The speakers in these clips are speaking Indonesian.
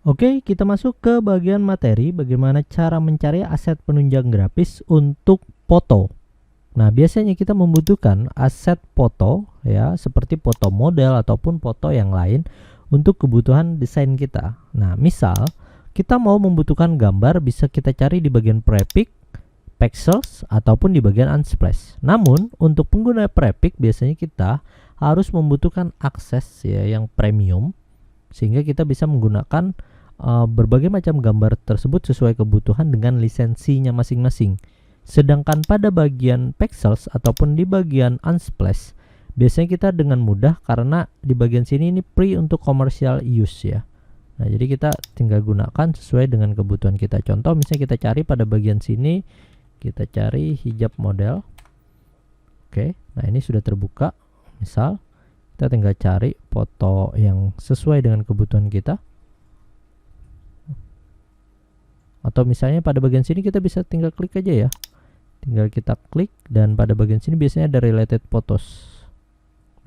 Oke, kita masuk ke bagian materi, bagaimana cara mencari aset penunjang grafis untuk foto. Nah, biasanya kita membutuhkan aset foto ya, seperti foto model ataupun foto yang lain untuk kebutuhan desain kita. Nah, misal kita mau membutuhkan gambar, bisa kita cari di bagian Prepic, Pexels ataupun di bagian Unsplash. Namun, untuk pengguna Prepic biasanya kita harus membutuhkan akses ya yang premium sehingga kita bisa menggunakan berbagai macam gambar tersebut sesuai kebutuhan dengan lisensinya masing-masing. Sedangkan pada bagian Pexels ataupun di bagian Unsplash biasanya kita dengan mudah karena di bagian sini ini free untuk commercial use ya. Nah, jadi kita tinggal gunakan sesuai dengan kebutuhan kita. Contoh misalnya kita cari pada bagian sini, kita cari hijab model. Oke, nah ini sudah terbuka. Misal kita tinggal cari foto yang sesuai dengan kebutuhan kita. Atau misalnya pada bagian sini kita bisa tinggal klik aja ya. Tinggal kita klik dan pada bagian sini biasanya ada related photos.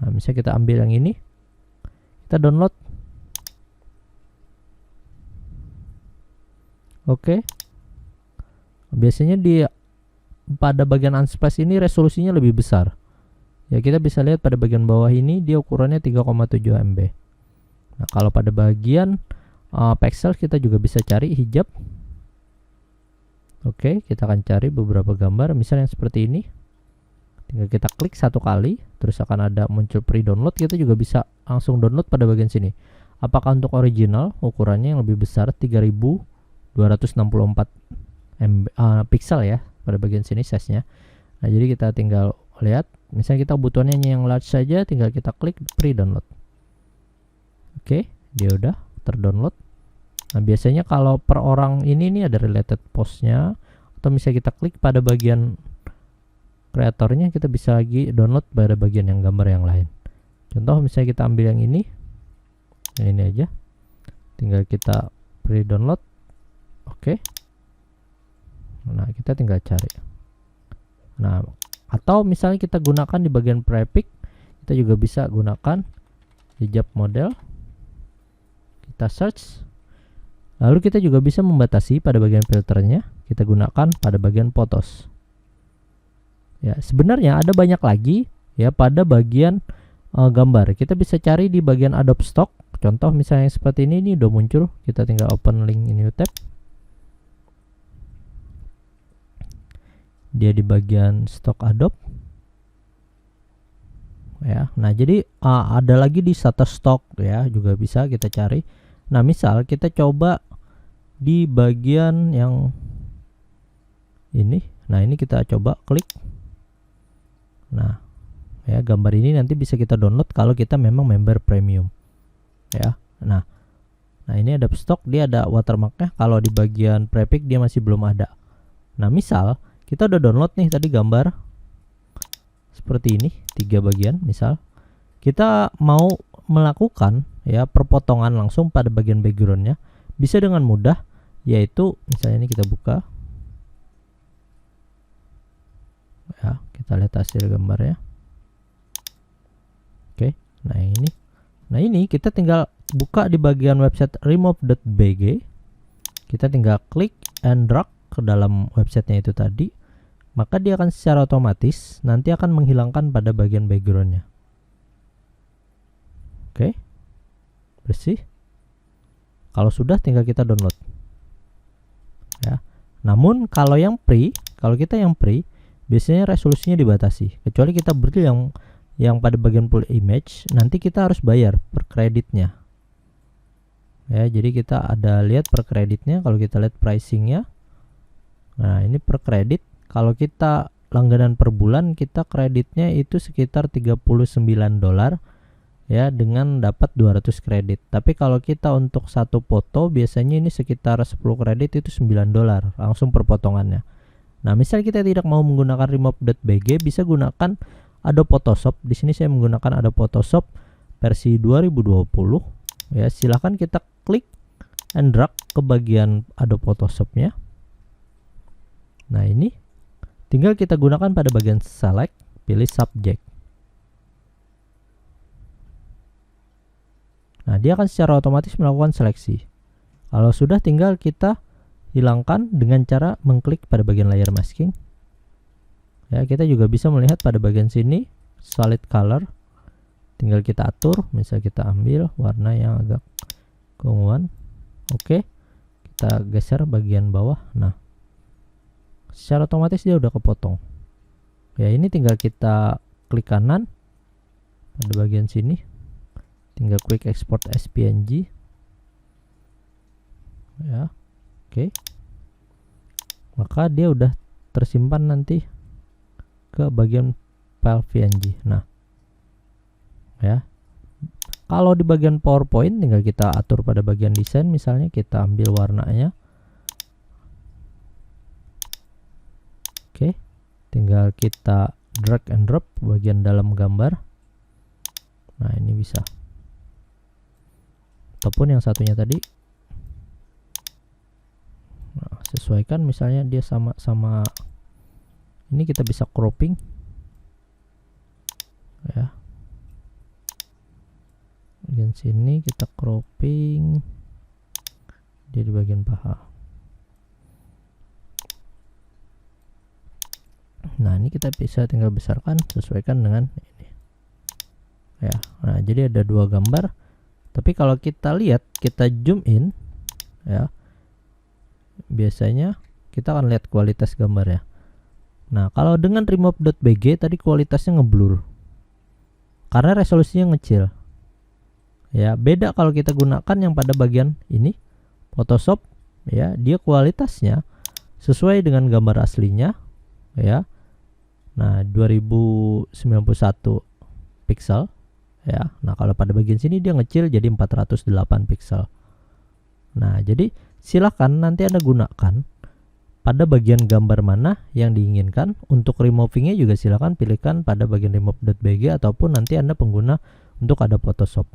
Nah, misalnya kita ambil yang ini. Kita download. Oke. Biasanya pada bagian Unsplash ini resolusinya lebih besar. Ya, kita bisa lihat pada bagian bawah ini dia ukurannya 3,7 MB. Nah, kalau pada bagian Pexels kita juga bisa cari hijab. Oke, kita akan cari beberapa gambar, misalnya yang seperti ini. Tinggal kita klik satu kali, terus akan ada muncul pre-download. Kita juga bisa langsung download pada bagian sini. Apakah untuk original, ukurannya yang lebih besar 3264 pixel ya, pada bagian sini size-nya. Nah, jadi kita tinggal lihat, misalnya kita butuhnya yang large saja, tinggal kita klik pre-download. Oke, dia udah terdownload. Nah, biasanya kalau per orang ini ada related postnya, atau misalnya kita klik pada bagian kreatornya, kita bisa lagi download pada bagian yang gambar yang lain. Contoh misalnya kita ambil yang ini aja, tinggal kita pre-download. Oke. Nah, kita tinggal cari. Nah, atau misalnya kita gunakan di bagian Prepic, kita juga bisa gunakan hijab model. Kita search. Lalu kita juga bisa membatasi pada bagian filternya, kita gunakan pada bagian photos. Ya, sebenarnya ada banyak lagi ya pada bagian gambar. Kita bisa cari di bagian Adobe Stock. Contoh misalnya seperti ini udah muncul, kita tinggal open link in new tab. Dia di bagian Stock Adobe. Ya, nah jadi ada lagi di Shutterstock ya, juga bisa kita cari. Nah, misal kita coba di bagian yang ini. Nah, ini kita coba klik. Nah, ya gambar ini nanti bisa kita download kalau kita memang member premium. Ya. Nah, ini ada stock, dia ada watermarknya. Kalau di bagian Prepic dia masih belum ada. Nah, misal kita udah download nih tadi gambar seperti ini, 3 bagian misal. Kita mau melakukan ya perpotongan langsung pada bagian backgroundnya, bisa dengan mudah, yaitu misalnya ini kita buka ya, kita lihat hasil gambarnya. Oke, nah ini kita tinggal buka di bagian website remove.bg, kita tinggal klik and drag ke dalam websitenya itu tadi, maka dia akan secara otomatis nanti akan menghilangkan pada bagian backgroundnya. Oke, bersih. Kalau sudah tinggal kita download. Ya. Namun kalau kita yang free, biasanya resolusinya dibatasi. Kecuali kita beli yang pada bagian full image, nanti kita harus bayar per kreditnya. Ya, jadi kita ada lihat per kreditnya. Kalau kita lihat pricingnya, nah ini per kredit. Kalau kita langganan per bulan, kita kreditnya itu sekitar $39 ya, dengan dapat 200 kredit. Tapi kalau kita untuk satu foto biasanya ini sekitar 10 kredit itu $9 langsung per potongannya. Nah, misal kita tidak mau menggunakan remove.bg, bisa gunakan Adobe Photoshop. Di sini saya menggunakan Adobe Photoshop versi 2020 ya. Silahkan kita klik and drag ke bagian Adobe Photoshopnya. Nah, ini tinggal kita gunakan pada bagian select, pilih subject. Nah, dia akan secara otomatis melakukan seleksi. Kalau sudah, tinggal kita hilangkan dengan cara mengklik pada bagian layer masking. Ya, kita juga bisa melihat pada bagian sini solid color. Tinggal kita atur, misal kita ambil warna yang agak keunguan. Oke, kita geser bagian bawah. Nah, secara otomatis dia udah kepotong. Ya, ini tinggal kita klik kanan pada bagian sini, tinggal quick export as PNG. Ya, oke. Maka dia udah tersimpan nanti ke bagian file PNG. Nah, ya, kalau di bagian PowerPoint tinggal kita atur pada bagian desain, misalnya kita ambil warnanya. Oke, tinggal kita drag and drop bagian dalam gambar. Nah, ini bisa, ataupun yang satunya tadi. Nah, sesuaikan, misalnya dia sama ini, kita bisa cropping ya. Bagian sini kita cropping dia di bagian paha. Nah, ini kita bisa tinggal besarkan, sesuaikan dengan ini ya. Nah, jadi ada dua gambar. Tapi kalau kita lihat, kita zoom in ya, biasanya kita akan lihat kualitas gambar ya. Nah, kalau dengan remove.bg tadi kualitasnya ngeblur karena resolusinya ngecil ya. Beda kalau kita gunakan yang pada bagian ini Photoshop ya, dia kualitasnya sesuai dengan gambar aslinya ya. Nah, 2091 pixel ya. Nah, kalau pada bagian sini dia ngecil jadi 408 pixel. Nah, jadi silakan nanti Anda gunakan pada bagian gambar mana yang diinginkan. Untuk removingnya juga silakan pilihkan pada bagian remove.bg ataupun nanti Anda pengguna untuk ada Photoshop.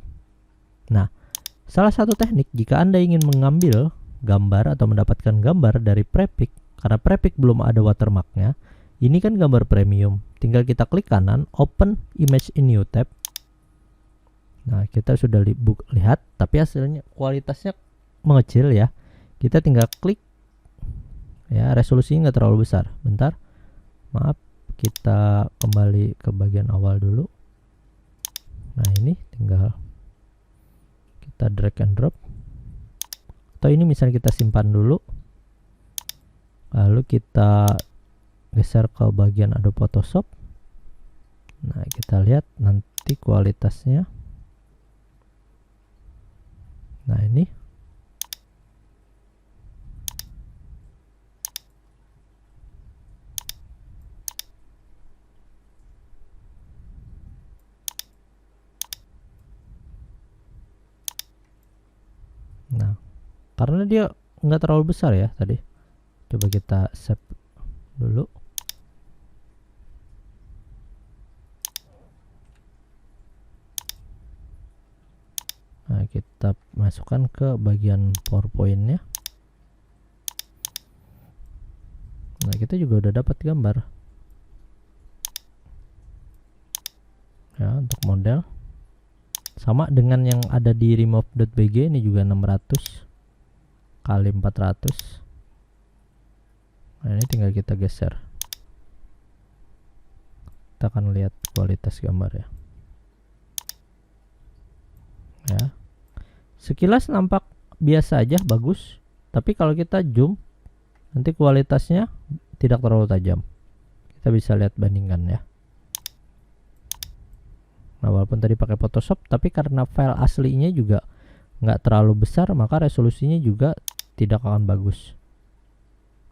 Nah, salah satu teknik jika Anda ingin mengambil gambar atau mendapatkan gambar dari Prepic, karena Prepic belum ada watermarknya, ini kan gambar premium, tinggal kita klik kanan, open image in new tab. Nah, kita sudah lihat, tapi hasilnya kualitasnya mengecil ya. Kita tinggal klik ya, resolusinya nggak terlalu besar. Bentar, maaf, kita kembali ke bagian awal dulu. Nah, ini tinggal kita drag and drop, atau ini misalnya kita simpan dulu, lalu kita geser ke bagian Adobe Photoshop. Nah, kita lihat nanti kualitasnya. Nah, ini karena dia nggak terlalu besar ya tadi. Coba kita save dulu. Nah, kita masukkan ke bagian PowerPoint-nya. Nah, kita juga udah dapat gambar ya untuk model, sama dengan yang ada di remove.bg. Ini juga 600 kali 400. Nah, ini tinggal kita geser, kita akan lihat kualitas gambar ya. Ya, sekilas nampak biasa aja, bagus. Tapi kalau kita zoom, nanti kualitasnya tidak terlalu tajam. Kita bisa lihat, bandingkan ya. Nah, walaupun tadi pakai Photoshop, tapi karena file aslinya juga nggak terlalu besar, maka resolusinya juga tidak akan bagus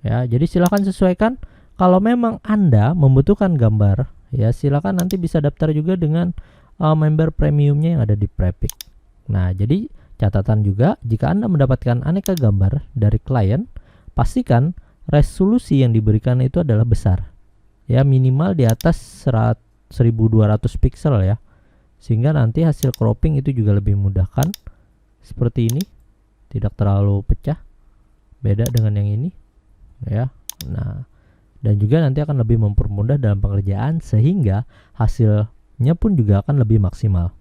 ya. Jadi silahkan sesuaikan. Kalau memang Anda membutuhkan gambar ya, silakan nanti bisa daftar juga dengan member premiumnya yang ada di Prepic. Nah, jadi catatan juga, jika Anda mendapatkan aneka gambar dari klien, pastikan resolusi yang diberikan itu adalah besar ya, minimal di atas 1200 pixel ya, sehingga nanti hasil cropping itu juga lebih memudahkan. Seperti ini, tidak terlalu pecah, beda dengan yang ini ya. Nah, dan juga nanti akan lebih mempermudah dalam pengerjaan, sehingga hasilnya pun juga akan lebih maksimal.